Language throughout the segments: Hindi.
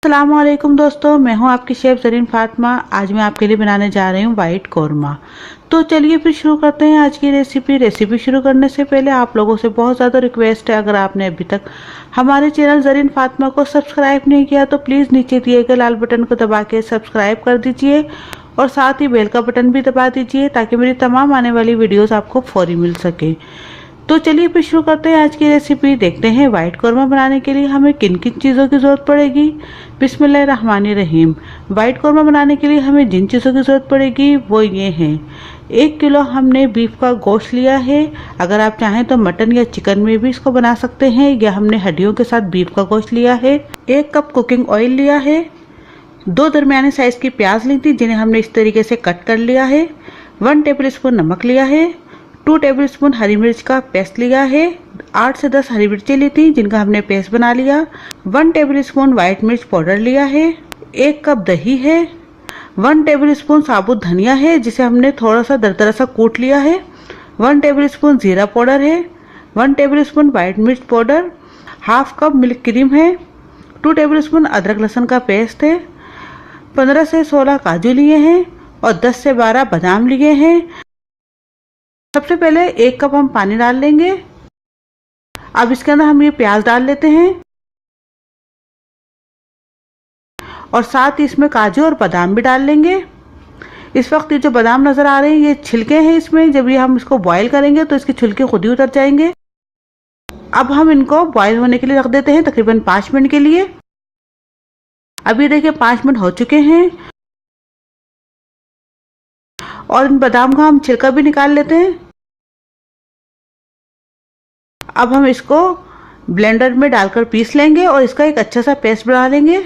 अस्सलामुअलैकुम दोस्तों, मैं हूं आपकी शेफ ज़रीन फातिमा। आज मैं आपके लिए बनाने जा रही हूं वाइट कौरमा। तो चलिए फिर शुरू करते हैं आज की रेसिपी शुरू करने से पहले आप लोगों से बहुत ज़्यादा रिक्वेस्ट है, अगर आपने अभी तक हमारे चैनल ज़रीन फातिमा को सब्सक्राइब नहीं किया तो प्लीज़ नीचे दिए गए लाल बटन को दबा के सब्सक्राइब कर दीजिए और साथ ही बेल का बटन भी दबा दीजिए ताकि मेरी तमाम आने वाली वीडियोज़ आपको फौरी मिल सके। तो चलिए फिर शुरू करते हैं आज की रेसिपी। देखते हैं वाइट कौरमा बनाने के लिए हमें किन किन चीज़ों की ज़रूरत पड़ेगी। बिस्मिल्लाहिर्रहमानिर्रहीम। वाइट कौरमा बनाने के लिए हमें जिन चीज़ों की ज़रूरत पड़ेगी वो ये हैं। 1 किलो हमने बीफ का गोश्त लिया है। अगर आप चाहें तो मटन या चिकन में भी इसको बना सकते हैं, या हमने हड्डियों के साथ बीफ का गोश्त लिया है। 1 कप कुकिंग ऑयल लिया है। 2 दरमियाने साइज़ की प्याज ली थी जिन्हें हमने इस तरीके से कट कर लिया है। 1 टेबल स्पून नमक लिया है। 2 टेबलस्पून हरी मिर्च का पेस्ट लिया है। 8 से 10 हरी मिर्चें ली थी जिनका हमने पेस्ट बना लिया। 1 टेबलस्पून व्हाइट मिर्च पाउडर लिया है। 1 कप दही है। 1 टेबलस्पून साबुत धनिया है जिसे हमने थोड़ा सा दरदरा सा कूट लिया है। 1 टेबलस्पून जीरा पाउडर है। 1 टेबलस्पून व्हाइट मिर्च powder. Half cup milk cream है। 2 टेबलस्पून अदरक लहसुन का पेस्ट है। 15 से 16 काजू लिए हैं और 10 से 12 बादाम लिए हैं। सबसे पहले 1 कप हम पानी डाल लेंगे। अब इसके अंदर हम ये प्याज डाल लेते हैं और साथ ही इसमें काजू और बादाम भी डाल लेंगे। इस वक्त ये जो बादाम नजर आ रहे हैं ये छिलके हैं इसमें, जब ये हम इसको बॉईल करेंगे तो इसके छिलके खुद ही उतर जाएंगे। अब हम इनको बॉईल होने के लिए रख देते हैं तकरीबन 5 मिनट के लिए। अभी देखिए 5 मिनट हो चुके हैं और इन बादाम का हम छिलका भी निकाल लेते हैं। अब हम इसको ब्लेंडर में डालकर पीस लेंगे और इसका एक अच्छा सा पेस्ट बना लेंगे।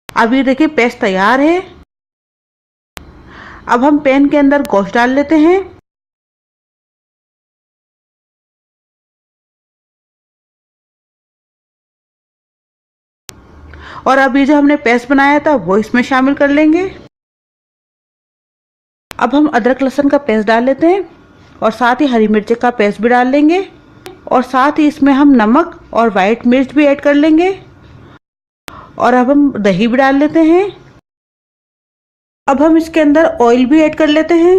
अब ये देखिए पेस्ट तैयार है। अब हम पैन के अंदर गोश्त डाल लेते हैं। और अब ये जो हमने पेस्ट बनाया था वो इसमें शामिल कर लेंगे। अब हम अदरक लहसुन का पेस्ट डाल लेते हैं और साथ ही हरी मिर्च का पेस्ट भी डाल लेंगे और साथ ही इसमें हम नमक और व्हाइट मिर्च भी ऐड कर लेंगे। और अब हम दही भी डाल लेते हैं। अब हम इसके अंदर ऑयल भी ऐड कर लेते हैं।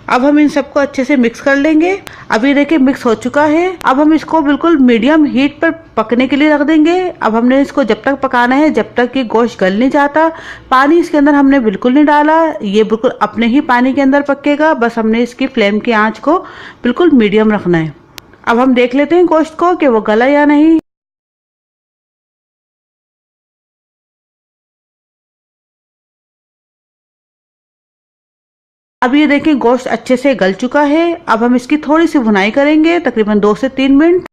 अब हम इन सबको अच्छे से मिक्स कर लेंगे। अब ये देखिए मिक्स हो चुका है। अब हम इसको बिल्कुल मीडियम हीट पर पकने के लिए रख देंगे। अब हमने इसको जब तक पकाना है जब तक कि गोश्त गल नहीं जाता। पानी इसके अंदर हमने बिल्कुल नहीं डाला, ये बिल्कुल अपने ही पानी के अंदर पकेगा। बस हमने इसकी फ्लेम की आंच को बिल्कुल मीडियम रखना है। अब हम देख लेते हैं गोश्त को कि वो गला या नहीं। अब ये देखिए गोश्त अच्छे से गल चुका है। अब हम इसकी थोड़ी सी भुनाई करेंगे तकरीबन 2 से 3 मिनट।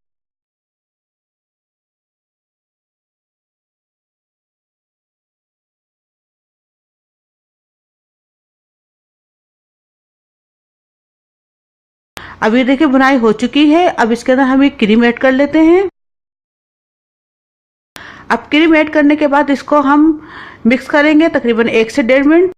अब ये देखिए भुनाई हो चुकी है। अब इसके अंदर हम एक क्रीम ऐड कर लेते हैं। अब क्रीम ऐड करने के बाद इसको हम मिक्स करेंगे तकरीबन 1 से 1.5 मिनट।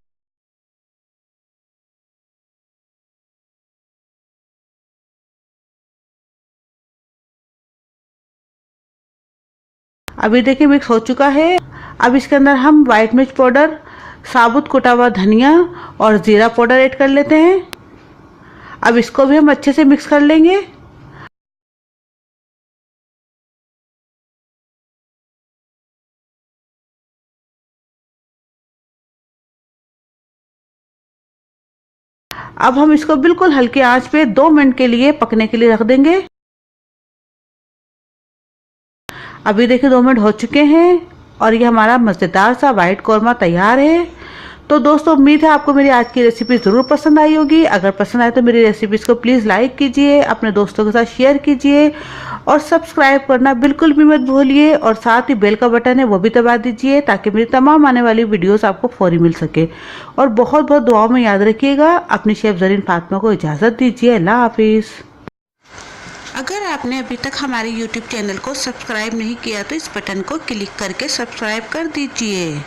अभी देखिए मिक्स हो चुका है। अब इसके अंदर हम व्हाइट मिर्च पाउडर, साबुत कुटा हुआ धनिया और जीरा पाउडर ऐड कर लेते हैं। अब इसको भी हम अच्छे से मिक्स कर लेंगे। अब हम इसको बिल्कुल हल्की आंच पे 2 मिनट के लिए पकने के लिए रख देंगे। अभी देखिए 2 मिनट हो चुके हैं और ये हमारा मज़ेदार सा वाइट कौरमा तैयार है। तो दोस्तों उम्मीद है आपको मेरी आज की रेसिपी ज़रूर पसंद आई होगी। अगर पसंद आए तो मेरी रेसिपीज़ को प्लीज़ लाइक कीजिए, अपने दोस्तों के साथ शेयर कीजिए और सब्सक्राइब करना बिल्कुल भी मत भूलिए। और साथ ही बेल का बटन है वो भी दबा दीजिए ताकि मेरी तमाम आने वाली वीडियोस आपको फौरी मिल सके। और बहुत बहुत दुआओं में याद रखिएगा। अपनी शेफ ज़रीन फातिमा को इजाज़त दीजिए। अल्लाह हाफिज़। अगर आपने अभी तक हमारे YouTube चैनल को सब्सक्राइब नहीं किया तो इस बटन को क्लिक करके सब्सक्राइब कर दीजिए।